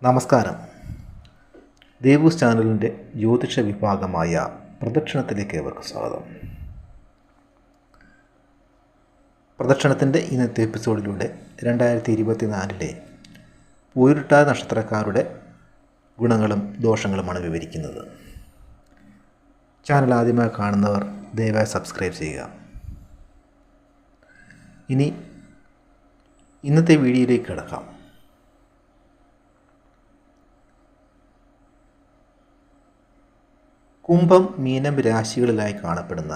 നമസ്കാരം. ദേവൂസ് ചാനലിൻ്റെ ജ്യോതിഷ വിഭാഗമായ പ്രദക്ഷിണത്തിലേക്ക് ഏവർക്കും സ്വാഗതം. പ്രദക്ഷിണത്തിൻ്റെ ഇന്നത്തെ എപ്പിസോഡിലൂടെ 2024 പൂരുരുട്ടാതി നക്ഷത്രക്കാരുടെ ഗുണങ്ങളും ദോഷങ്ങളുമാണ് വിവരിക്കുന്നത്. ചാനൽ ആദ്യമായി കാണുന്നവർ ദയവായി സബ്സ്ക്രൈബ് ചെയ്യുക. ഇനി ഇന്നത്തെ വീഡിയോയിലേക്ക് കിടക്കാം. കുംഭം, മീനം രാശികളിലായി കാണപ്പെടുന്ന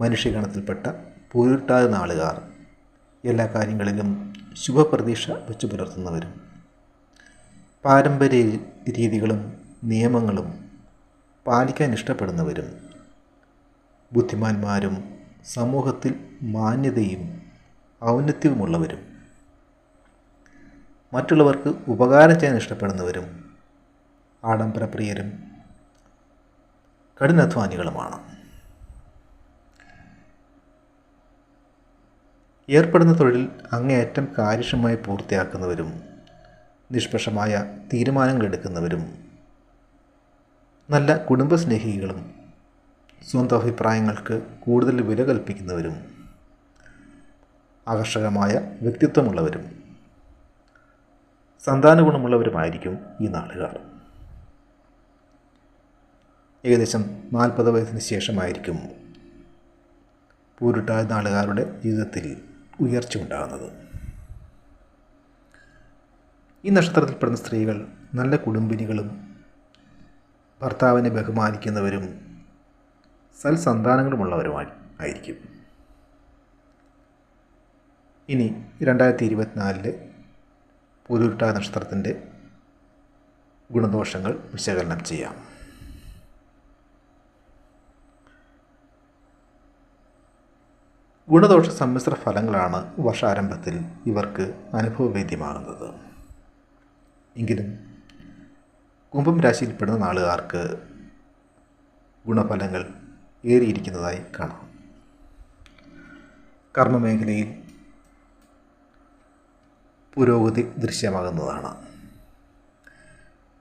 മനുഷ്യഗണത്തിൽപ്പെട്ട പൂരുരുട്ടാതി നാളുകാർ എല്ലാ കാര്യങ്ങളിലും ശുഭപ്രതീക്ഷ വെച്ചു പുലർത്തുന്നവരും പാരമ്പര്യ രീതികളും നിയമങ്ങളും പാലിക്കാൻ ഇഷ്ടപ്പെടുന്നവരും ബുദ്ധിമാന്മാരും സമൂഹത്തിൽ മാന്യതയും ഔന്നത്യവുമുള്ളവരും മറ്റുള്ളവർക്ക് ഉപകാരം ചെയ്യാൻ ഇഷ്ടപ്പെടുന്നവരും ആഡംബരപ്രിയരും കഠിനാധ്വാനികളുമാണ്. ഏർപ്പെടുന്ന തൊഴിൽ അങ്ങേയറ്റം കാര്യക്ഷമമായി പൂർത്തിയാക്കുന്നവരും നിഷ്പക്ഷമായ തീരുമാനങ്ങൾ എടുക്കുന്നവരും നല്ല കുടുംബസ്നേഹികളും സ്വന്തം അഭിപ്രായങ്ങൾക്ക് കൂടുതൽ വില കൽപ്പിക്കുന്നവരും ആകർഷകമായ വ്യക്തിത്വമുള്ളവരും സന്താന ഗുണമുള്ളവരുമായിരിക്കും ഈ നാളുകാർ. ഏകദേശം 40 വയസ്സിന് ശേഷമായിരിക്കും പൂരുരുട്ടാതി നാളുകാരുടെ ജീവിതത്തിൽ ഉയർച്ച ഉണ്ടാകുന്നത്. ഈ നക്ഷത്രത്തിൽപ്പെടുന്ന സ്ത്രീകൾ നല്ല കുടുംബിനികളും ഭർത്താവിനെ ബഹുമാനിക്കുന്നവരും സൽസന്താനങ്ങളുമുള്ളവരുമായിരിക്കും. ഇനി 2024 പൂരുരുട്ടാതി നക്ഷത്രത്തിൻ്റെ ഗുണദോഷങ്ങൾ വിശകലനം ചെയ്യാം. ഗുണദോഷ സമ്മിശ്ര ഫലങ്ങളാണ് വർഷാരംഭത്തിൽ ഇവർക്ക് അനുഭവവേദ്യമാകുന്നത്. എങ്കിലും കുംഭം രാശിയിൽപ്പെടുന്ന നാളുകാർക്ക് ഗുണഫലങ്ങൾ ഏറിയിരിക്കുന്നതായി കാണാം. കർമ്മമേഖലയിൽ പുരോഗതി ദൃശ്യമാകുന്നതാണ്.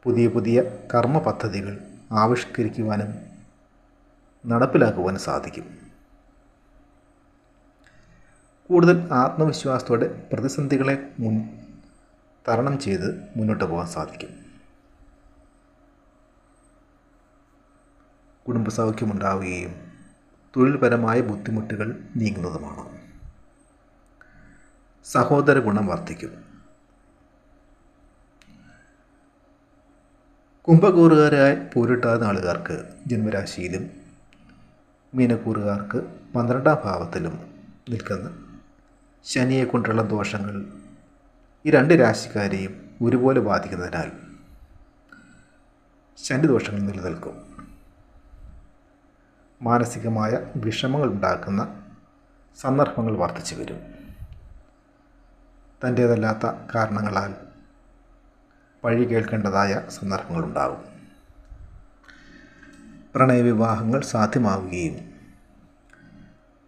പുതിയ പുതിയ കർമ്മ പദ്ധതികൾ ആവിഷ്കരിക്കുവാനും നടപ്പിലാക്കുവാനും സാധിക്കും. കൂടുതൽ ആത്മവിശ്വാസത്തോടെ പ്രതിസന്ധികളെ തരണം ചെയ്ത് മുന്നോട്ട് പോകാൻ സാധിക്കും. കുടുംബസൗഖ്യമുണ്ടാവുകയും തൊഴിൽപരമായ ബുദ്ധിമുട്ടുകൾ നീങ്ങുന്നതുമാണ്. സഹോദര ഗുണം വർദ്ധിക്കും. കുംഭക്കൂറുകാരായ പൂരുരുട്ടാതി നാളുകാർക്ക് ജന്മരാശിയിലും മീനക്കൂറുകാർക്ക് 12ാം ഭാവത്തിലും നിൽക്കുന്ന ശനിയെക്കൊണ്ടുള്ള ദോഷങ്ങൾ ഈ 2 രാശിക്കാരെയും ഒരുപോലെ ബാധിക്കുന്നതിനാൽ ശനി ദോഷങ്ങൾ നിലനിൽക്കും. മാനസികമായ വിഷമങ്ങൾ ഉണ്ടാക്കുന്ന സന്ദർഭങ്ങൾ വർദ്ധിച്ചു വരും. തൻ്റേതല്ലാത്ത കാരണങ്ങളാൽ പഴി കേൾക്കേണ്ടതായ സന്ദർഭങ്ങളുണ്ടാകും. പ്രണയവിവാഹങ്ങൾ സാധ്യമാവുകയും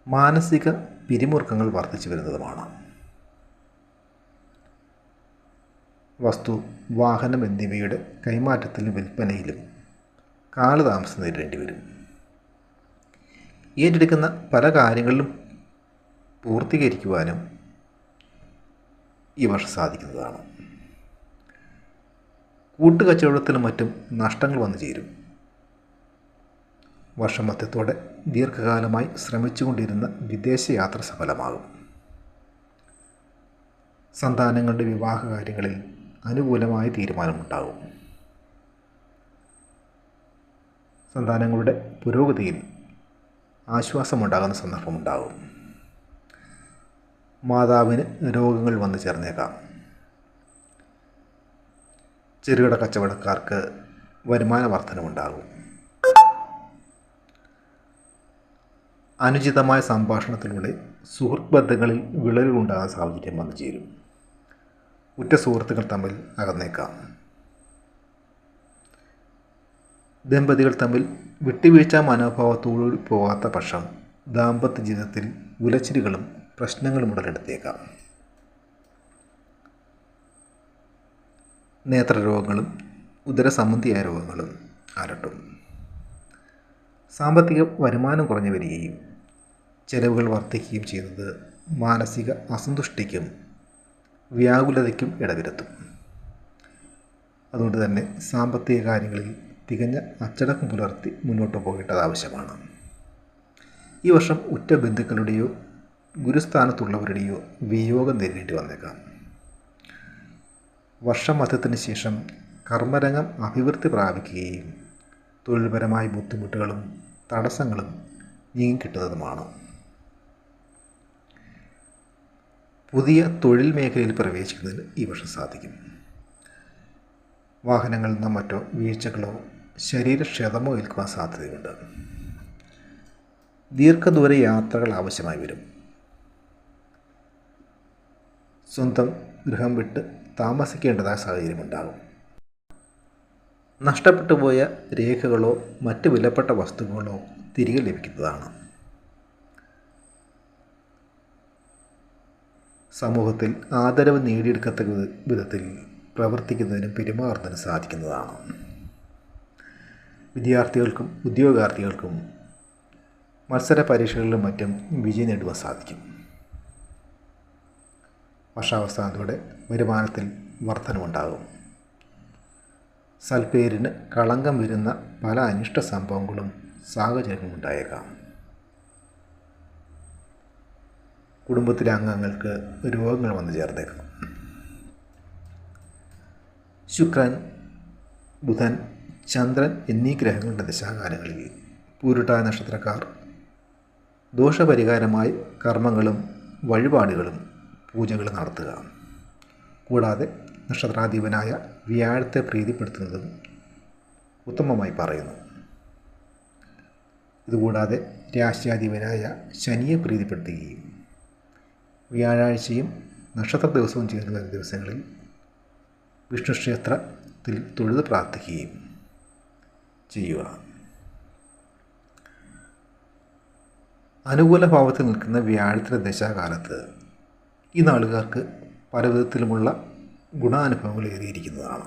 മാനസിക പിരിമുറുക്കങ്ങൾ വർദ്ധിച്ചു വരുന്നതുമാണ്. വസ്തു, വാഹനം എന്നിവയുടെ കൈമാറ്റത്തിലും വിൽപ്പനയിലും കാലതാമസം നേരിടേണ്ടി വരും. ഏറ്റെടുക്കുന്ന പല കാര്യങ്ങളിലും പൂർത്തീകരിക്കുവാനും ഈ വർഷം സാധിക്കുന്നതാണ്. കൂട്ടുകച്ചവടത്തിലും മറ്റും നഷ്ടങ്ങൾ വന്നു ചേരും. വർഷമധ്യത്തോടെ ദീർഘകാലമായി ശ്രമിച്ചുകൊണ്ടിരുന്ന വിദേശയാത്ര സഫലമാകും. സന്താനങ്ങളുടെ വിവാഹ കാര്യങ്ങളിൽ അനുകൂലമായ തീരുമാനമുണ്ടാകും. സന്താനങ്ങളുടെ പുരോഗതിയിൽ ആശ്വാസമുണ്ടാകുന്ന സന്ദർഭമുണ്ടാകും. മാതാവിന് രോഗങ്ങൾ വന്നു ചേർന്നേക്കാം. ചെറുകിട കച്ചവടക്കാർക്ക് വരുമാന വർധനമുണ്ടാകും. അനുചിതമായ സംഭാഷണത്തിലൂടെ സുഹൃത്ത് ബന്ധങ്ങളിൽ വിള്ളലുണ്ടാകുന്ന സാഹചര്യം വന്നു ചേരും. ഉറ്റ സുഹൃത്തുക്കൾ തമ്മിൽ അകന്നേക്കാം. ദമ്പതികൾ തമ്മിൽ വിട്ടുവീഴ്ച മനോഭാവത്തോടു പോകാത്ത പക്ഷം ദാമ്പത്യ ജീവിതത്തിൽ ഉലച്ചിലുകളും പ്രശ്നങ്ങളും ഉടലെടുത്തേക്കാം. നേത്രരോഗങ്ങളും ഉദരസംബന്ധിയായ രോഗങ്ങളും അലട്ടും. സാമ്പത്തിക വരുമാനം കുറഞ്ഞു വരികയും ചെലവുകൾ വർദ്ധിക്കുകയും ചെയ്യുന്നത് മാനസിക അസന്തുഷ്ടിക്കും വ്യാകുലതയ്ക്കും ഇടവരുത്തും. അതുകൊണ്ട് തന്നെ സാമ്പത്തിക കാര്യങ്ങളിൽ തികഞ്ഞ അച്ചടക്കം പുലർത്തി മുന്നോട്ട് പോകേണ്ടത് ആവശ്യമാണ്. ഈ വർഷം ഉറ്റ ബന്ധുക്കളുടെയോ ഗുരുസ്ഥാനത്തുള്ളവരുടെയോ വിയോഗം നേരിടേണ്ടി വന്നേക്കാം. വർഷമധ്യത്തിന് ശേഷം കർമ്മരംഗം അഭിവൃദ്ധി പ്രാപിക്കുകയും തൊഴിൽപരമായ ബുദ്ധിമുട്ടുകളും തടസ്സങ്ങളും നീങ്ങിക്കിട്ടുന്നതുമാണ്. പുതിയ തൊഴിൽ മേഖലയിൽ പ്രവേശിക്കുന്നതിന് ഈ വർഷം സാധിക്കും. വാഹനങ്ങളിൽ നിന്നോ മറ്റോ വീഴ്ചകളോ ശരീരക്ഷതമോ ഏൽക്കുവാൻ സാധ്യതയുണ്ട്. ദീർഘദൂര യാത്രകൾ ആവശ്യമായി വരും. സ്വന്തം ഗൃഹം വിട്ട് താമസിക്കേണ്ടതായ സാഹചര്യമുണ്ടാകും. നഷ്ടപ്പെട്ടു പോയ രേഖകളോ മറ്റ് വിലപ്പെട്ട വസ്തുക്കളോ തിരികെ ലഭിക്കുന്നതാണ്. സമൂഹത്തിൽ ആദരവ് നേടിയെടുക്കത്തക്ക വിധത്തിൽ പ്രവർത്തിക്കുന്നതിനും പെരുമാറുന്നതിനും സാധിക്കുന്നതാണ്. വിദ്യാർത്ഥികൾക്കും ഉദ്യോഗാർത്ഥികൾക്കും മത്സര പരീക്ഷകളിലും മറ്റും വിജയം നേടുവാൻ സാധിക്കും. വർഷാവസാനത്തോടെ വരുമാനത്തിൽ വർധനവുണ്ടാകും. സൽപ്പേരിന് കളങ്കം വരുന്ന പല അനിഷ്ട സംഭവങ്ങളും സാഹചര്യങ്ങളും ഉണ്ടായേക്കാം. കുടുംബത്തിലെ അംഗങ്ങൾക്ക് രോഗങ്ങൾ വന്നു ചേർന്നേക്കാം. ശുക്രൻ, ബുധൻ, ചന്ദ്രൻ എന്നീ ഗ്രഹങ്ങളുടെ ദശാകാലങ്ങളിൽ പൂരുട്ടാതി നക്ഷത്രക്കാർ ദോഷപരിഹാരമായി കർമ്മങ്ങളും വഴിപാടുകളും പൂജകളും നടത്തുക. കൂടാതെ നക്ഷത്രാധിപനായ വ്യാഴത്തെ പ്രീതിപ്പെടുത്തുന്നതും ഉത്തമമായി പറയുന്നു. ഇതുകൂടാതെ രാശ്യാധിപനായ ശനിയെ പ്രീതിപ്പെടുത്തുകയും വ്യാഴാഴ്ചയും നക്ഷത്ര ദിവസവും ചേർന്ന് വരുന്ന ദിവസങ്ങളിൽ വിഷ്ണു ക്ഷേത്രത്തിൽ തൊഴുത് പ്രാർത്ഥിക്കുകയും ചെയ്യുക. അനുകൂല ഭാവത്തിൽ നിൽക്കുന്ന വ്യാഴത്തിൻ്റെ ദശാകാലത്ത് ഈ നാളുകാർക്ക് പലവിധത്തിലുമുള്ള ഗുണാനുഭവങ്ങൾ ഏറിയിരിക്കുന്നതാണ്.